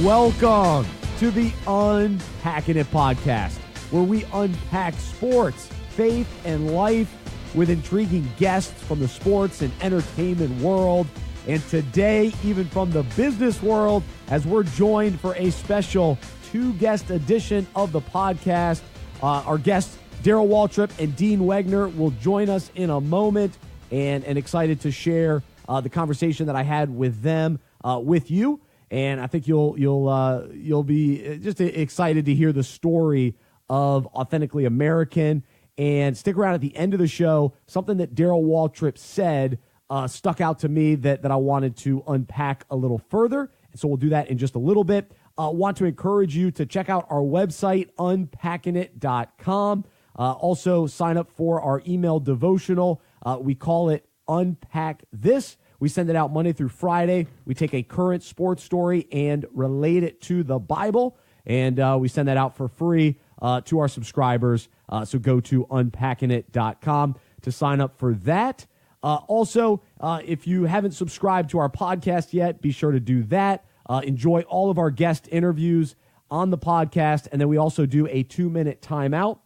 Welcome to the Unpacking It podcast, where we unpack sports, faith, and life with intriguing guests from the sports and entertainment world, and today, even from the business world, as we're joined for a special two-guest edition of the podcast. Our guests, Darrell Waltrip and Dean Wegner, will join us in a moment, and excited to share the conversation that I had with them with you. And I think you'll be just excited to hear the story of Authentically American. And stick around at the end of the show. Something that Darrell Waltrip said stuck out to me that I wanted to unpack a little further. And so we'll do that in just a little bit. Want to encourage you to check out our website, unpackingit.com. Also, sign up for our email devotional. We call it Unpack This. We send it out Monday through Friday. We take a current sports story and relate it to the Bible, and we send that out for free to our subscribers. So go to unpackingit.com to sign up for that. Also, if you haven't subscribed to our podcast yet, be sure to do that. Enjoy all of our guest interviews on the podcast, and then we also do a 2-minute timeout,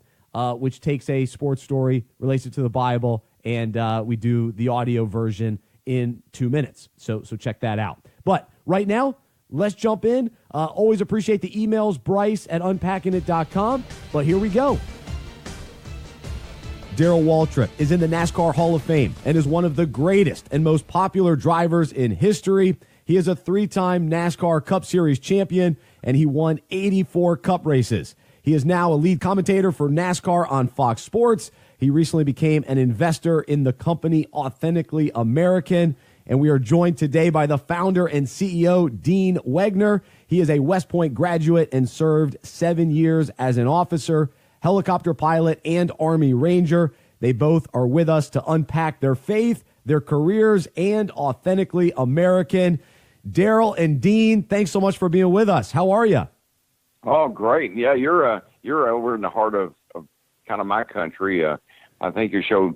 which takes a sports story, relates it to the Bible, and we do the audio version in 2 minutes. So check that out. But right now, let's jump in. Always appreciate the emails, Bryce at unpackingit.com. But here we go. Darrell Waltrip is in the NASCAR Hall of Fame and is one of the greatest and most popular drivers in history. He is a 3-time NASCAR Cup Series champion, and he won 84 Cup races. He is now a lead commentator for NASCAR on Fox Sports. He recently became an investor in the company Authentically American, and we are joined today by the founder and CEO, Dean Wegner. He is a West Point graduate and served 7 years as an officer, helicopter pilot, and Army Ranger. They both are with us to unpack their faith, their careers, and Authentically American. Darrell and Dean, thanks so much for being with us. How are you? Oh, great. Yeah, you're over in the heart of kind of my country. I think your show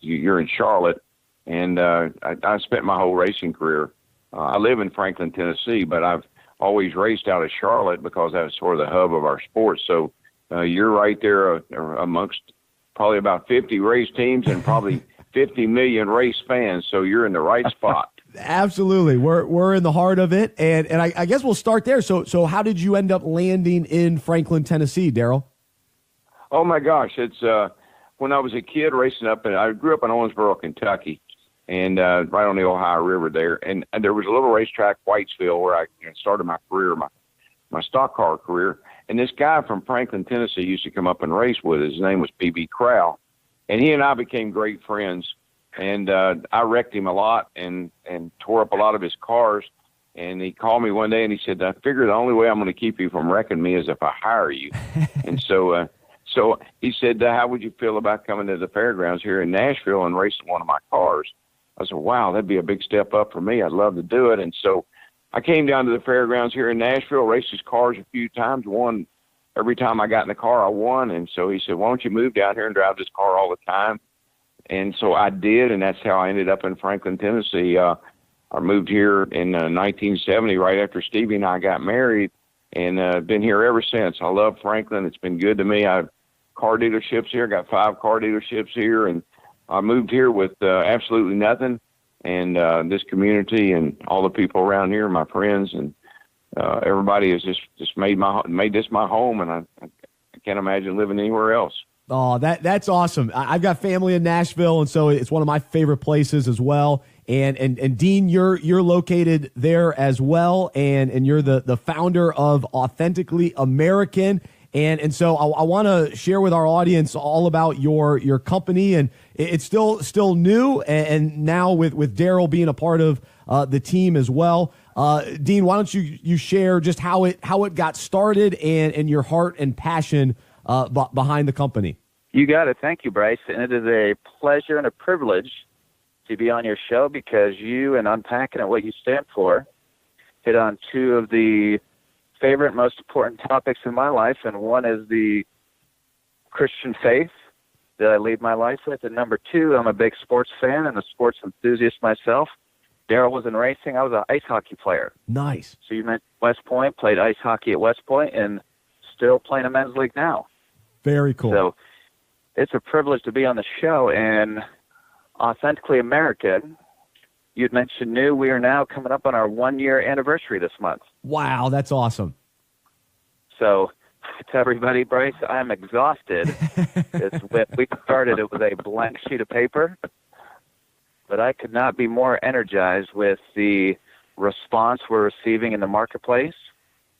you're in Charlotte, and I spent my whole racing career. I live in Franklin, Tennessee, but I've always raced out of Charlotte because that was sort of the hub of our sport. So you're right there amongst probably about 50 race teams and probably 50 million race fans. So you're in the right spot. Absolutely. We're in the heart of it. And I guess we'll start there. So how did you end up landing in Franklin, Tennessee, Darrell? Oh my gosh. It's, when I was a kid racing up, and I grew up in Owensboro, Kentucky, and right on the Ohio River there. And there was a little racetrack, Whitesville, where I started my career, my stock car career. And this guy from Franklin, Tennessee used to come up and race with us. His name was P.B. Crowell. And he and I became great friends. And I wrecked him a lot and tore up a lot of his cars. And he called me one day and he said, I figure the only way I'm going to keep you from wrecking me is if I hire you. And so he said, how would you feel about coming to the fairgrounds here in Nashville and racing one of my cars? I said, wow, that'd be a big step up for me. I'd love to do it. And so I came down to the fairgrounds here in Nashville, raced his cars a few times, won. Every time I got in the car, I won. And so he said, why don't you move down here and drive this car all the time? And so I did, and that's how I ended up in Franklin, Tennessee. I moved here in 1970, right after Stevie and I got married, and been here ever since. I love Franklin. It's been good to me. I've car dealerships here. Got 5 car dealerships here, and I moved here with absolutely nothing. And this community and all the people around here, my friends, and everybody has just made this my home, and I can't imagine living anywhere else. Oh, that's awesome. I've got family in Nashville, and so it's one of my favorite places as well. And Dean, you're located there as well, and you're the founder of Authentically American. And so I want to share with our audience all about your company, and it's still new, and now with Darrell being a part of the team as well. Dean, why don't you share just how it got started and your heart and passion behind the company? You got it. Thank you, Bryce. And it is a pleasure and a privilege to be on your show because you and Unpacking It, what you stand for, hit on 2 of the favorite, most important topics in my life. And one is the Christian faith that I lead my life with. And number 2, I'm a big sports fan and a sports enthusiast myself. Darrell was in racing. I was an ice hockey player. Nice. So you mentioned West Point, played ice hockey at West Point, and still playing a men's league now. Very cool. So it's a privilege to be on the show. And Authentically American, you'd mentioned new. We are now coming up on our 1-year anniversary this month. Wow, that's awesome. So to everybody, Bryce, I'm exhausted. When we started, it was a blank sheet of paper. But I could not be more energized with the response we're receiving in the marketplace.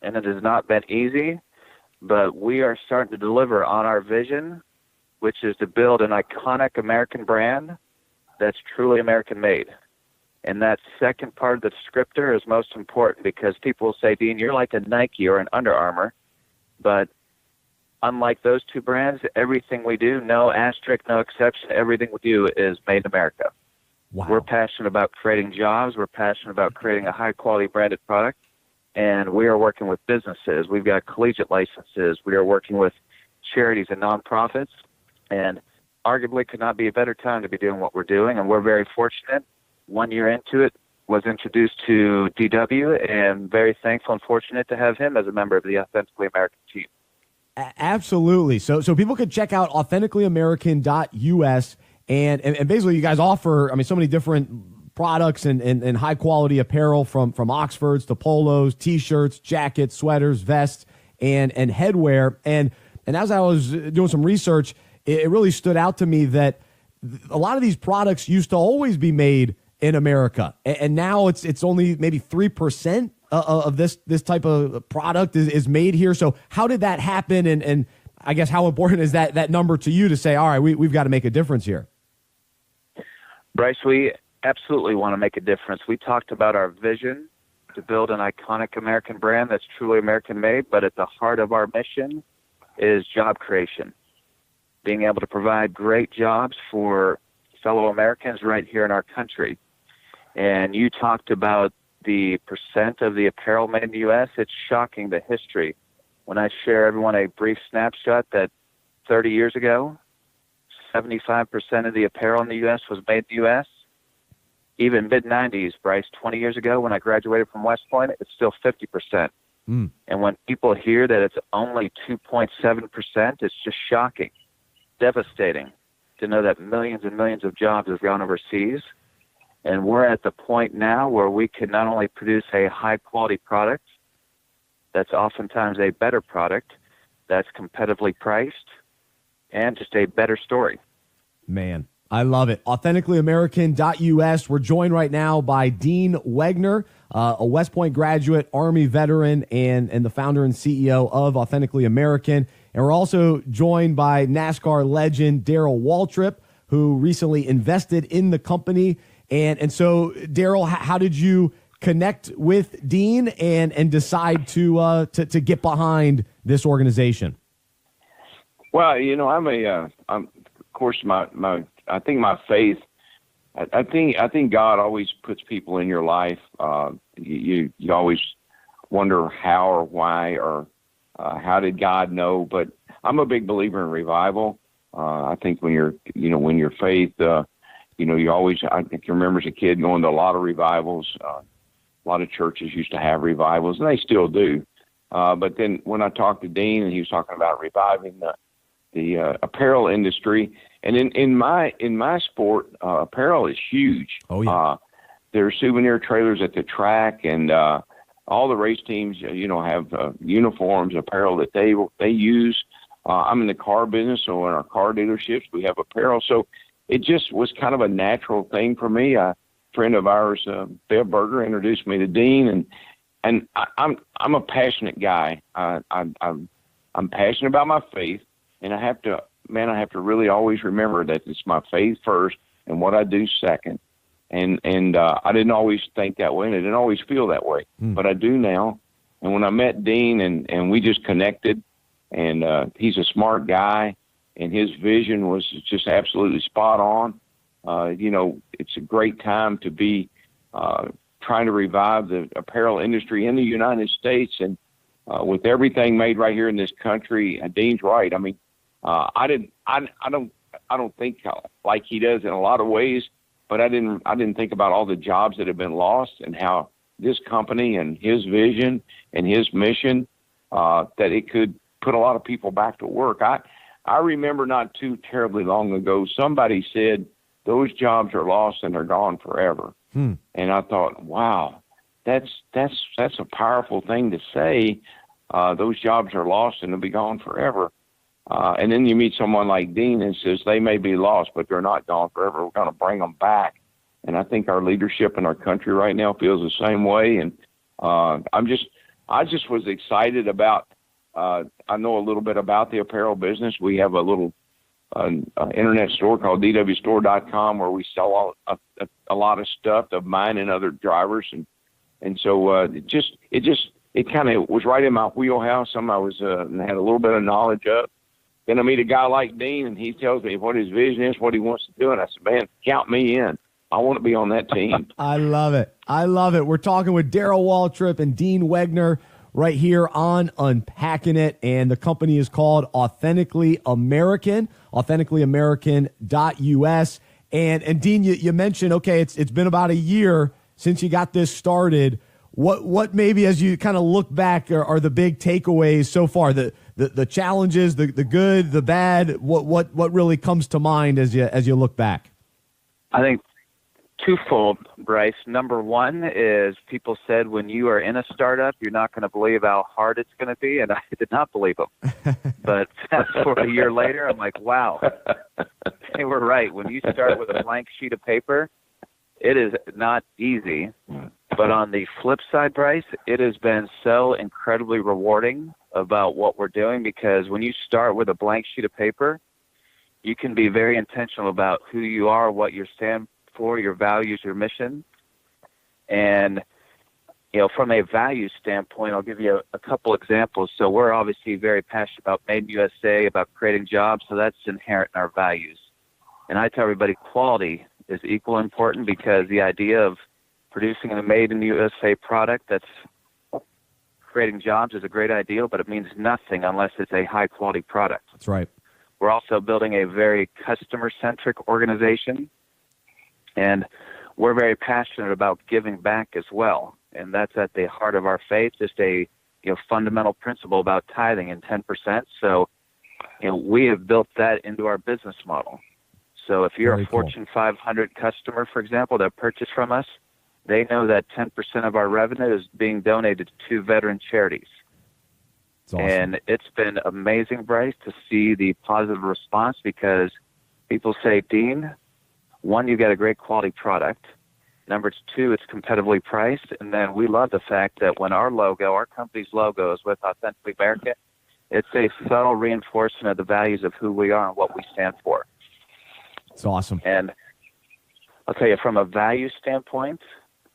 And it has not been easy, but we are starting to deliver on our vision, which is to build an iconic American brand that's truly American-made. And that second part of the descriptor is most important because people will say, Dean, you're like a Nike or an Under Armour. But unlike those two brands, everything we do, no asterisk, no exception, everything we do is made in America. Wow. We're passionate about creating jobs. We're passionate about creating a high-quality branded product. And we are working with businesses. We've got collegiate licenses. We are working with charities and nonprofits. And arguably could not be a better time to be doing what we're doing. And we're very fortunate. 1 year into it, was introduced to DW, and very thankful and fortunate to have him as a member of the Authentically American team. Absolutely. So people could check out authenticallyamerican.us. And basically, you guys offer, so many different products and high quality apparel from Oxfords to polos, T-shirts, jackets, sweaters, vests, and headwear. And as I was doing some research, it really stood out to me that a lot of these products used to always be made in America, and now it's only maybe 3% of this type of product is made here. So how did that happen? And I guess how important is that number to you to say, all right, we've got to make a difference here? Bryce, we absolutely want to make a difference. We talked about our vision to build an iconic American brand that's truly American-made, but at the heart of our mission is job creation, being able to provide great jobs for fellow Americans right here in our country. And you talked about the percent of the apparel made in the U.S. It's shocking, the history. When I share everyone a brief snapshot that 30 years ago, 75% of the apparel in the U.S. was made in the U.S. Even mid-90s, Bryce, 20 years ago when I graduated from West Point, it's still 50%. And when people hear that it's only 2.7%, it's just shocking, devastating to know that millions and millions of jobs have gone overseas. And we're at the point now where we can not only produce a high-quality product that's oftentimes a better product that's competitively priced and just a better story. Man, I love it. AuthenticallyAmerican.us. We're joined right now by Dean Wegner, a West Point graduate, Army veteran, and the founder and CEO of Authentically American. And we're also joined by NASCAR legend Darrell Waltrip, who recently invested in the company. And so, Darrell, how did you connect with Dean and decide to get behind this organization? Well, I'm of course, I think my faith, I think God always puts people in your life. You always wonder how or why or how did God know? But I'm a big believer in revival. I think when your faith, you always, I think you remember as a kid going to a lot of revivals. A lot of churches used to have revivals, and they still do. But then when I talked to Dean, and he was talking about reviving the apparel industry, and in my sport, apparel is huge. Oh yeah. There are souvenir trailers at the track, and all the race teams, have uniforms, apparel that they use. I'm in the car business, so in our car dealerships we have apparel. So it just was kind of a natural thing for me. A friend of ours, Bill Berger, introduced me to Dean, and I'm a passionate guy. I'm passionate about my faith, and I have to really always remember that it's my faith first and what I do second. And I didn't always think that way, and I didn't always feel that way, but I do now. And when I met Dean and we just connected, and he's a smart guy, and his vision was just absolutely spot on. It's a great time to be trying to revive the apparel industry in the United States, and with everything made right here in this country. Dean's right. I don't think like he does in a lot of ways, but I didn't think about all the jobs that have been lost and how this company and his vision and his mission, that it could put a lot of people back to work. I remember not too terribly long ago, somebody said those jobs are lost and they're gone forever. And I thought, wow, that's a powerful thing to say. Those jobs are lost and they'll be gone forever. And then you meet someone like Dean and says they may be lost, but they're not gone forever. We're going to bring them back. And I think our leadership in our country right now feels the same way. And I just was excited about. I know a little bit about the apparel business. We have a little internet store called dwstore.com where we sell a lot of stuff of mine and other drivers, and so it kind of was right in my wheelhouse. Something I was had a little bit of knowledge of. Then I meet a guy like Dean, and he tells me what his vision is, what he wants to do, and I said, "Man, count me in. I want to be on that team." I love it. I love it. We're talking with Darrell Waltrip and Dean Wegner right here on Unpacking It, and the company is called Authentically American, authenticallyamerican.us. And Dean, you mentioned, okay, it's been about a year since you got this started. What maybe as you kind of look back are the big takeaways so far? The challenges, the good, the bad. What really comes to mind as you look back? I think twofold, Bryce. Number one is people said when you are in a startup, you're not going to believe how hard it's going to be, and I did not believe them. But fast forward a year later, I'm like, wow, they were right. When you start with a blank sheet of paper, it is not easy. But on the flip side, Bryce, it has been so incredibly rewarding about what we're doing, because when you start with a blank sheet of paper, you can be very intentional about who you are, what you stand for, your values, your mission. And, from a value standpoint, I'll give you a couple examples. So we're obviously very passionate about Made in USA, about creating jobs, so that's inherent in our values. And I tell everybody quality is equal important, because the idea of producing a Made in USA product that's creating jobs is a great idea, but it means nothing unless it's a high-quality product. That's right. We're also building a very customer-centric organization, and we're very passionate about giving back as well. And that's at the heart of our faith, just a fundamental principle about tithing and 10%. So we have built that into our business model. So if you're a Fortune 500 customer, for example, that purchased from us, they know that 10% of our revenue is being donated to veteran charities. That's awesome. And it's been amazing, Bryce, to see the positive response, because people say, Dean, one, you got a great quality product. Number two, it's competitively priced. And then we love the fact that when our company's logo is with Authentically American, it's a subtle reinforcement of the values of who we are and what we stand for. It's awesome. And I'll tell you, from a value standpoint,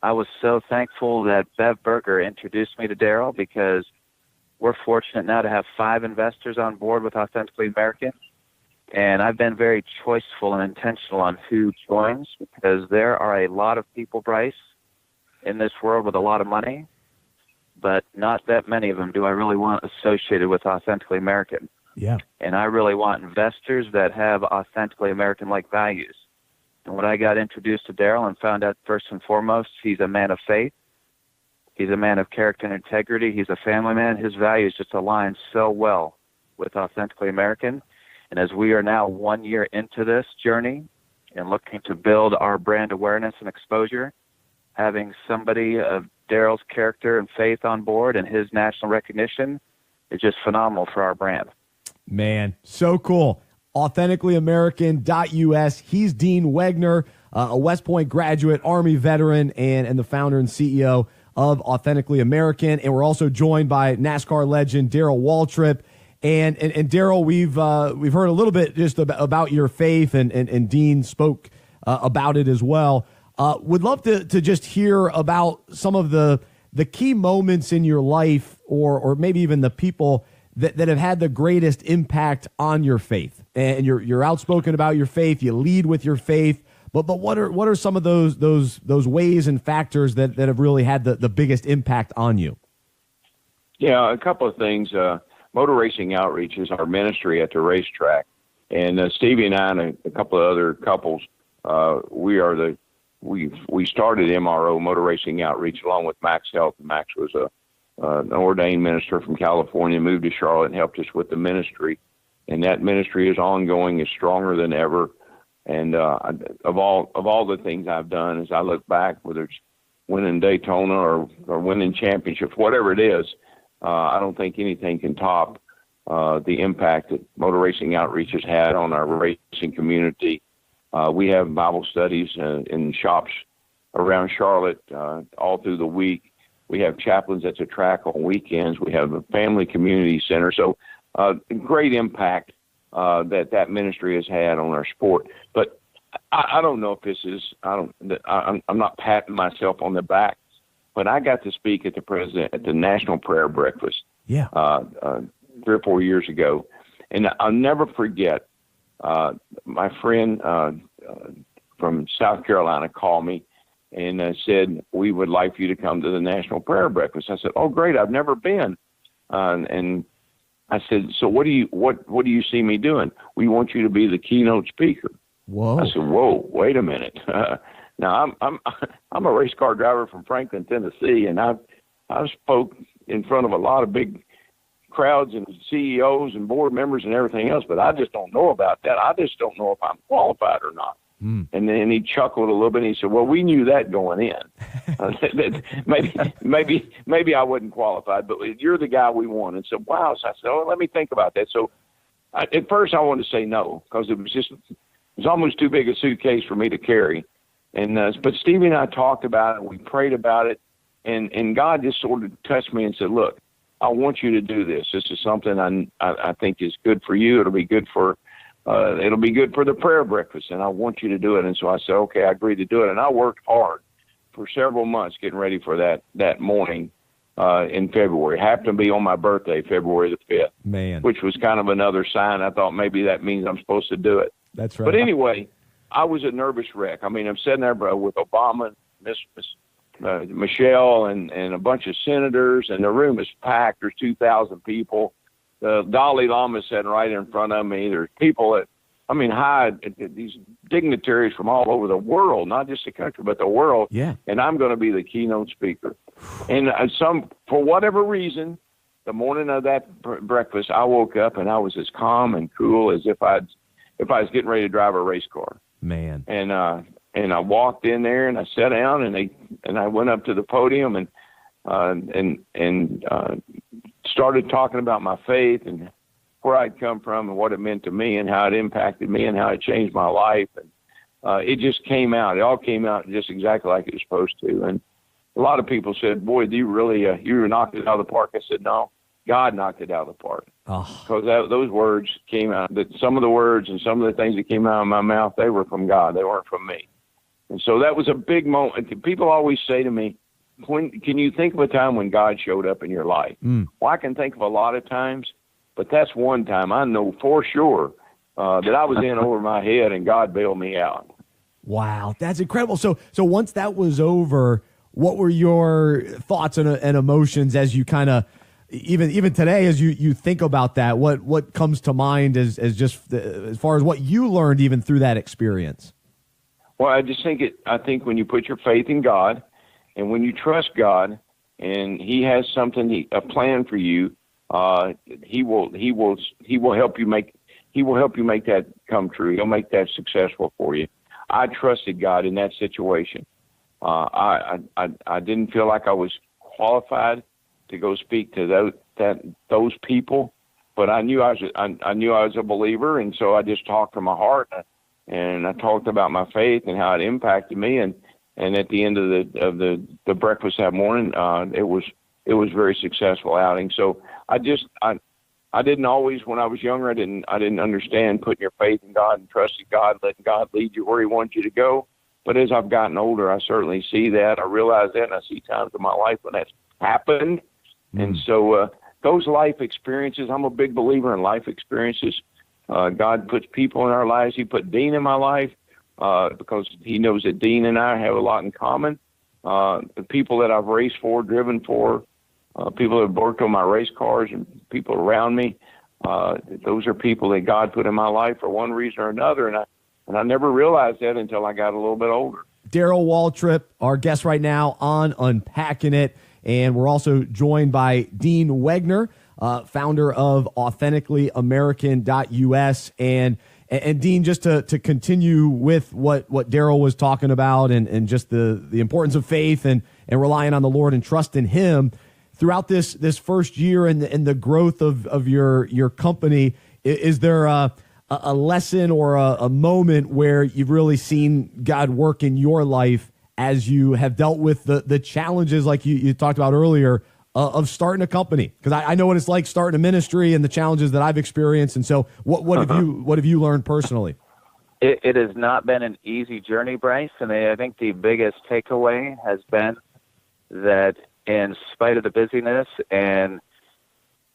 I was so thankful that Bev Berger introduced me to Darrell, because we're fortunate now to have 5 investors on board with Authentically American. And I've been very choiceful and intentional on who joins, because there are a lot of people, Bryce, in this world with a lot of money, but not that many of them do I really want associated with Authentically American. Yeah. And I really want investors that have Authentically American-like values. And when I got introduced to Darrell and found out, first and foremost, he's a man of faith. He's a man of character and integrity. He's a family man. His values just align so well with Authentically American. And as we are now 1 year into this journey and looking to build our brand awareness and exposure, having somebody of Darrell's character and faith on board and his national recognition is just phenomenal for our brand. Man, so cool. AuthenticallyAmerican.us. He's Dean Wegner, a West Point graduate, Army veteran, and the founder and CEO of Authentically American. And we're also joined by NASCAR legend Darrell Waltrip. And Darrell, we've heard a little bit just about your faith, and Dean spoke about it as well. Would love to just hear about some of the key moments in your life, or maybe even the people that have had the greatest impact on your faith. And you're outspoken about your faith. You lead with your faith. But what are some of those ways and factors that have really had the biggest impact on you? Yeah, a couple of things. Motor Racing Outreach is our ministry at the racetrack. And Stevie and I and a couple of other couples we started MRO, Motor Racing Outreach, along with Max Health. Max was an ordained minister from California, moved to Charlotte and helped us with the ministry. And that ministry is ongoing, is stronger than ever. And of all the things I've done, as I look back, whether it's winning Daytona or winning championships, whatever it is, I don't think anything can top the impact that Motor Racing Outreach has had on our racing community. We have Bible studies in shops around Charlotte all through the week. We have chaplains at the track on weekends. We have a family community center. So great impact that ministry has had on our sport. But I don't know if this is, I'm not patting myself on the back, but I got to speak at the National Prayer Breakfast 3 or 4 years ago. And I'll never forget, my friend from South Carolina called me and said, we would like for you to come to the National Prayer Breakfast. I said, oh, great. I've never been. And I said, so what do you see me doing? We want you to be the keynote speaker. Whoa. I said, whoa, wait a minute. Now I'm a race car driver from Franklin, Tennessee, and I've spoke in front of a lot of big crowds and CEOs and board members and everything else, but I just don't know about that. I just don't know if I'm qualified or not. And then he chuckled a little bit and he said, well, we knew that going in. maybe I wasn't qualified, but you're the guy we want. And so, wow. So I said, oh, let me think about that. So at first I wanted to say no, because it was almost too big a suitcase for me to carry. And, but Stevie and I talked about it. We prayed about it, and God just sort of touched me and said, look, I want you to do this. This is something I think is good for you. It'll be good for the prayer breakfast, and I want you to do it. And so I said, okay, I agreed to do it. And I worked hard for several months getting ready for that morning in February. It happened to be on my birthday, February the 5th, Man. which was kind of another sign. I thought maybe that means I'm supposed to do it. That's right. But anyway, I was a nervous wreck. I mean, I'm sitting there with Obama, Michelle, and a bunch of senators, and the room is packed. There's 2,000 people. The Dalai Lama sitting right in front of me. There's people these dignitaries from all over the world, not just the country, but the world. Yeah. And I'm going to be the keynote speaker. And for whatever reason, the morning of that breakfast, I woke up and I was as calm and cool as if I was getting ready to drive a race car. Man. And I walked in there and I sat down and I went up to the podium and started talking about my faith and where I'd come from and what it meant to me and how it impacted me and how it changed my life. And it just came out. It all came out just exactly like it was supposed to. And a lot of people said, boy, do you really, you knocked it out of the park? I said, no, God knocked it out of the park. Because those words came out, that some of the words and some of the things that came out of my mouth, they were from God. They weren't from me. And so that was a big moment. People always say to me, can you think of a time when God showed up in your life? Well, I can think of a lot of times, but that's one time I know for sure that I was in over my head and God bailed me out. Wow, that's incredible. So once that was over, what were your thoughts and emotions as you kind of, even today, as you think about that? What comes to mind as far as what you learned even through that experience? Well, I think when you put your faith in God and when you trust God and He has a plan for you, He will help you make that come true. He'll make that successful for you. I trusted God in that situation. I didn't feel like I was qualified to go speak to those people, but I knew I was a believer, and so I just talked from my heart. And I talked about my faith and how it impacted me. And at the end of the breakfast that morning, it was a very successful outing. So I didn't always, when I was younger, I didn't understand putting your faith in God and trusting God, letting God lead you where He wants you to go. But as I've gotten older, I certainly see that. I realize that, and I see times in my life when that's happened. And so those life experiences, I'm a big believer in life experiences. God puts people in our lives. He put Dean in my life because He knows that Dean and I have a lot in common. The people that I've raced for, driven for, people that have worked on my race cars and people around me, those are people that God put in my life for one reason or another. And And I never realized that until I got a little bit older. Darrell Waltrip, our guest right now on Unpacking It. And we're also joined by Dean Wegner, founder of AuthenticallyAmerican.us. And Dean, just to continue with what Darrell was talking about and just the importance of faith and relying on the Lord and trust in him throughout this first year and the growth of your company, is there a lesson or a moment where you've really seen God work in your life as you have dealt with the challenges like you talked about earlier of starting a company? Because I know what it's like starting a ministry and the challenges that I've experienced. And so what have you learned personally? It has not been an easy journey, Bryce. And I think the biggest takeaway has been that in spite of the busyness and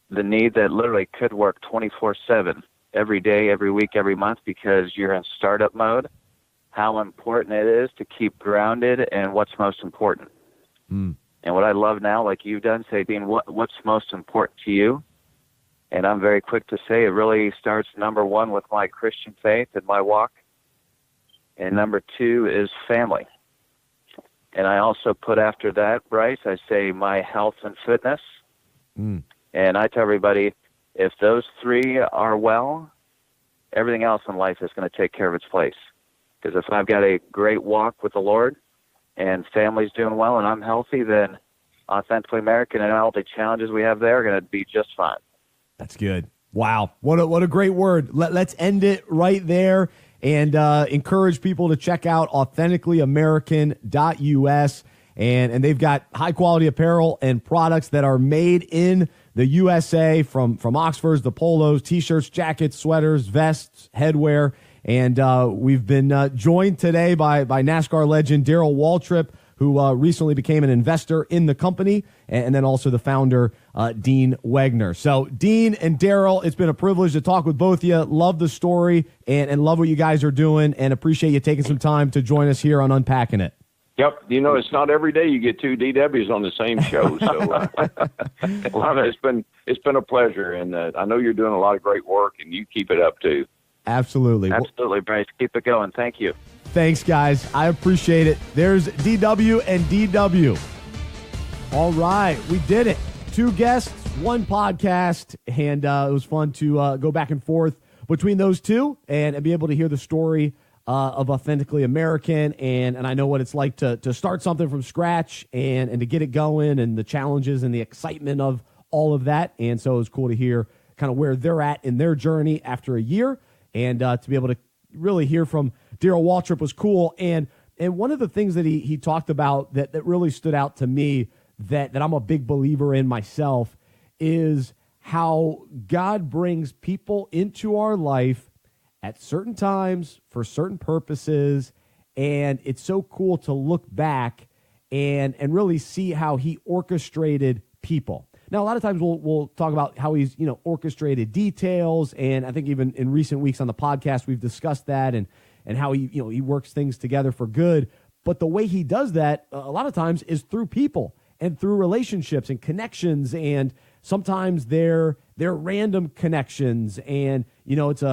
the need that literally could work 24/7 every day, every week, every month, because you're in startup mode, how important it is to keep grounded in what's most important. And what I love now, like you've done, say, Dean, what's most important to you? And I'm very quick to say it really starts, number one, with my Christian faith and my walk. And number two is family. And I also put after that, Bryce, I say my health and fitness. And I tell everybody, if those three are well, everything else in life is going to take care of its place. Because if I've got a great walk with the Lord and family's doing well and I'm healthy, then Authentically American and all the challenges we have there are going to be just fine. That's good. Wow. What a great word. Let's end it right there and encourage people to check out AuthenticallyAmerican.us. And they've got high-quality apparel and products that are made in the USA, from Oxfords, the polos, T-shirts, jackets, sweaters, vests, headwear. And we've been joined today by NASCAR legend Darrell Waltrip, who recently became an investor in the company, and then also the founder, Dean Wegner. So, Dean and Darrell, it's been a privilege to talk with both of you. Love the story and love what you guys are doing, and appreciate you taking some time to join us here on Unpacking It. Yep. It's not every day you get two DWs on the same show. So it's been a pleasure. And I know you're doing a lot of great work, and you keep it up too. Absolutely. Absolutely, Bryce. Keep it going. Thank you. Thanks, guys. I appreciate it. There's DW and DW. All right. We did it. 2 guests, 1 podcast. And it was fun to go back and forth between those two and be able to hear the story of Authentically American, and I know what it's like to start something from scratch and to get it going, and the challenges and the excitement of all of that. And so it was cool to hear kind of where they're at in their journey after a year, and to be able to really hear from Darrell Waltrip was cool. And one of the things that he talked about that really stood out to me that I'm a big believer in myself is how God brings people into our life at certain times for certain purposes, and it's so cool to look back and really see how he orchestrated people. Now, a lot of times we'll talk about how he's orchestrated details, and I think even in recent weeks on the podcast we've discussed that and how he works things together for good. But the way he does that a lot of times is through people and through relationships and connections, and sometimes they're random connections, and it's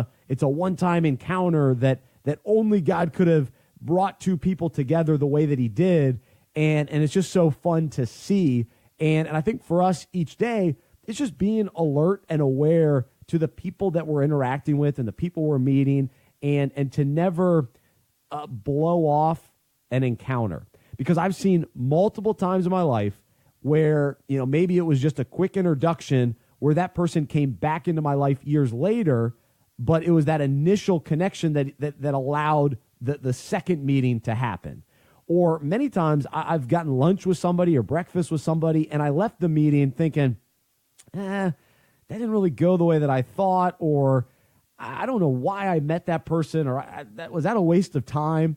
a one-time encounter that only God could have brought 2 people together the way that he did, and it's just so fun to see. And I think for us each day, it's just being alert and aware to the people that we're interacting with and the people we're meeting, and to never blow off an encounter. Because I've seen multiple times in my life where, maybe it was just a quick introduction where that person came back into my life years later, but it was that initial connection that allowed the second meeting to happen. Or many times I've gotten lunch with somebody or breakfast with somebody, and I left the meeting thinking, that didn't really go the way that I thought, or I don't know why I met that person, or was that a waste of time?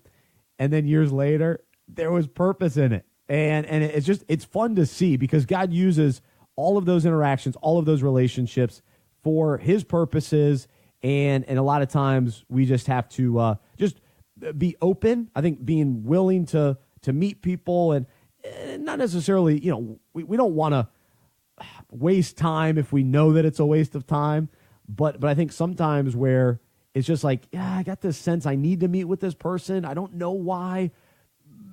And then years later, there was purpose in it. And it's fun to see, because God uses all of those interactions, all of those relationships for his purposes. And a lot of times we just have to just be open. I think being willing to meet people, and not necessarily, we don't want to waste time if we know that it's a waste of time. But I think sometimes where it's just like, yeah, I got this sense I need to meet with this person. I don't know why.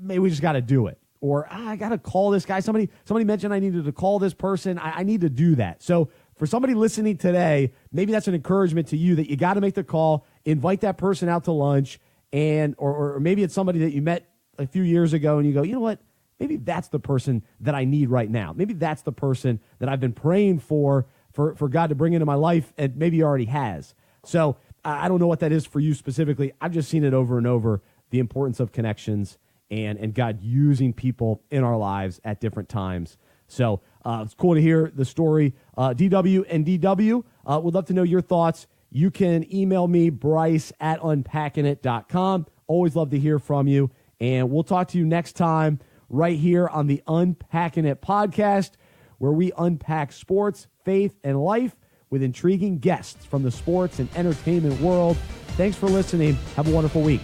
Maybe we just got to do it. Or I got to call this guy. Somebody mentioned I needed to call this person. I need to do that. So for somebody listening today, maybe that's an encouragement to you that you got to make the call, invite that person out to lunch, and or maybe it's somebody that you met a few years ago and you go, you know what? Maybe that's the person that I need right now. Maybe that's the person that I've been praying for God to bring into my life, and maybe he already has. So I don't know what that is for you specifically. I've just seen it over and over, the importance of connections and God using people in our lives at different times. So it's cool to hear the story. DW and DW, would love to know your thoughts. You can email me, Bryce@unpackingit.com. Always love to hear from you. And we'll talk to you next time right here on the Unpacking It podcast, where we unpack sports, faith, and life with intriguing guests from the sports and entertainment world. Thanks for listening. Have a wonderful week.